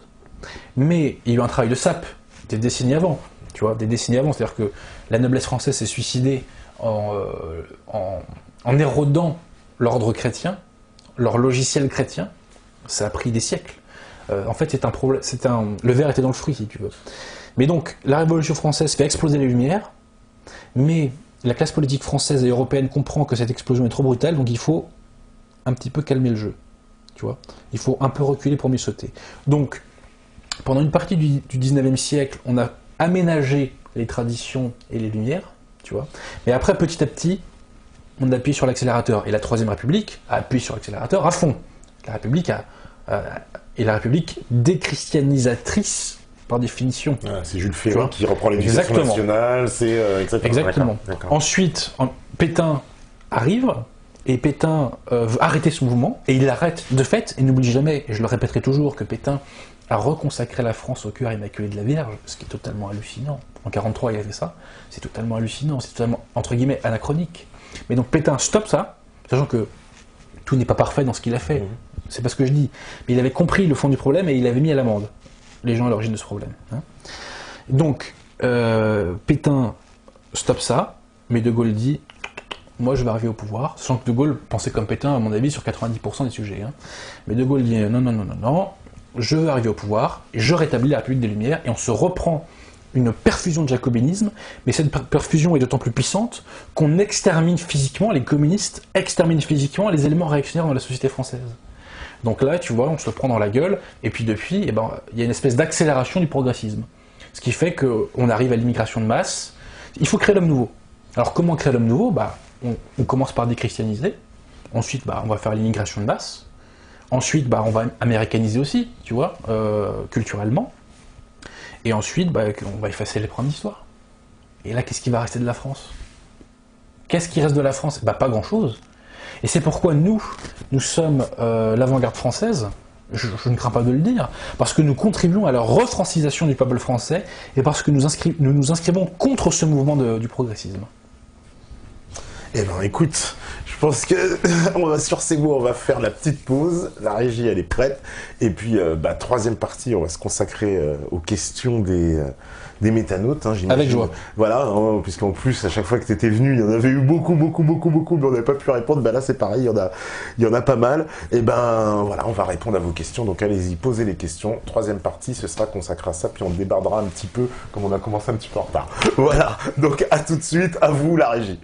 mais il y a eu un travail de sape des décennies avant, tu vois, des décennies avant. C'est-à-dire que la noblesse française s'est suicidée en érodant l'ordre chrétien, leur logiciel chrétien. Ça a pris des siècles. En fait, c'est un problème. Le verre était dans le fruit, si tu veux. Mais donc, la Révolution française fait exploser les Lumières, mais la classe politique française et européenne comprend que cette explosion est trop brutale, donc il faut un petit peu calmer le jeu. Tu vois, il faut un peu reculer pour mieux sauter. Donc, pendant une partie du 19e siècle, on a aménagé les traditions et les Lumières, tu vois. Mais après, petit à petit, on a appuyé sur l'accélérateur. Et la Troisième République a appuyé sur l'accélérateur à fond. La République est la République déchristianisatrice par définition. Ah, c'est Jules Ferry qui reprend l'éducation nationale, c'est exactement. D'accord. Ensuite, Pétain arrive, et Pétain veut arrêter ce mouvement, et il l'arrête de fait, et n'oublie jamais, et je le répéterai toujours, que Pétain a reconsacré la France au cœur immaculé de la Vierge, ce qui est totalement hallucinant. En 1943, il a fait ça, c'est totalement hallucinant, c'est totalement, entre guillemets, anachronique. Mais donc Pétain stoppe ça, sachant que tout n'est pas parfait dans ce qu'il a fait, c'est pas ce que je dis, mais il avait compris le fond du problème, et il avait mis à l'amende les gens à l'origine de ce problème. Donc, Pétain stoppe ça, mais De Gaulle dit « moi je vais arriver au pouvoir », sachant que De Gaulle pensait comme Pétain, à mon avis, sur 90% des sujets. Mais De Gaulle dit « non, je vais arriver au pouvoir, et je rétablis la République des Lumières », et on se reprend une perfusion de jacobinisme, mais cette perfusion est d'autant plus puissante qu'on extermine physiquement, les communistes exterminent physiquement les éléments réactionnaires dans la société française. Donc là, tu vois, on se le prend dans la gueule, et puis depuis, il y a une espèce d'accélération du progressisme. Ce qui fait qu'on arrive à l'immigration de masse. Il faut créer l'homme nouveau. Alors comment créer l'homme nouveau ? On commence par déchristianiser, ensuite on va faire l'immigration de masse, ensuite on va américaniser aussi, tu vois, culturellement, et ensuite on va effacer les programmes d'histoire. Et là, qu'est-ce qui va rester de la France ? Qu'est-ce qui reste de la France ? Pas grand-chose. Et c'est pourquoi nous sommes l'avant-garde française, je ne crains pas de le dire, parce que nous contribuons à la refrancisation du peuple français, et parce que nous nous inscrivons contre ce mouvement du progressisme. Eh ben écoute, je pense que sur ces mots, on va faire la petite pause, la régie elle est prête, et puis troisième partie, on va se consacrer aux questions des métanautes, j'imagine. Avec joie. Voilà, puisqu'en plus, à chaque fois que tu étais venu, il y en avait eu beaucoup, mais on n'avait pas pu répondre. Là, c'est pareil, il y en a pas mal. Et voilà, on va répondre à vos questions. Donc, allez-y, posez les questions. Troisième partie, ce sera consacré à ça, puis on débardera un petit peu, comme on a commencé un petit peu en retard. Voilà, donc à tout de suite, à vous, la régie.